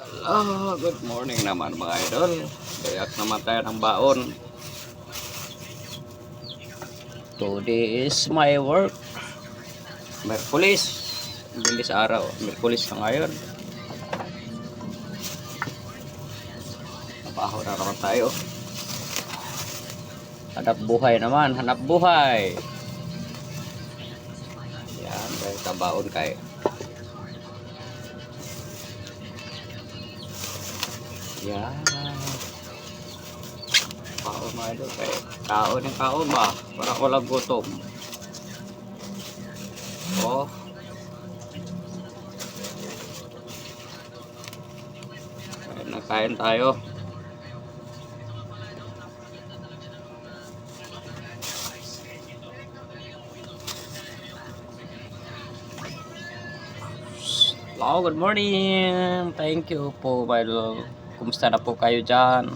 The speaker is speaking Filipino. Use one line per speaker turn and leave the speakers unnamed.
Good morning naman mga idol. Kayak naman tayo ng baon. Today is my work. Merkulis. Bilis araw. Merkulis na ngayon. Nabaho na naman tayo. Hanap buhay naman. Hanap buhay. Yan. Dahil tabaon kayo. Yan. Kaon mga idol kayo. Kaon yung kaon ba? Parang walang gutom. Oh. Kain tayo. Hello, good morning. Thank you po, my love. Kumusta na po kayo dyan?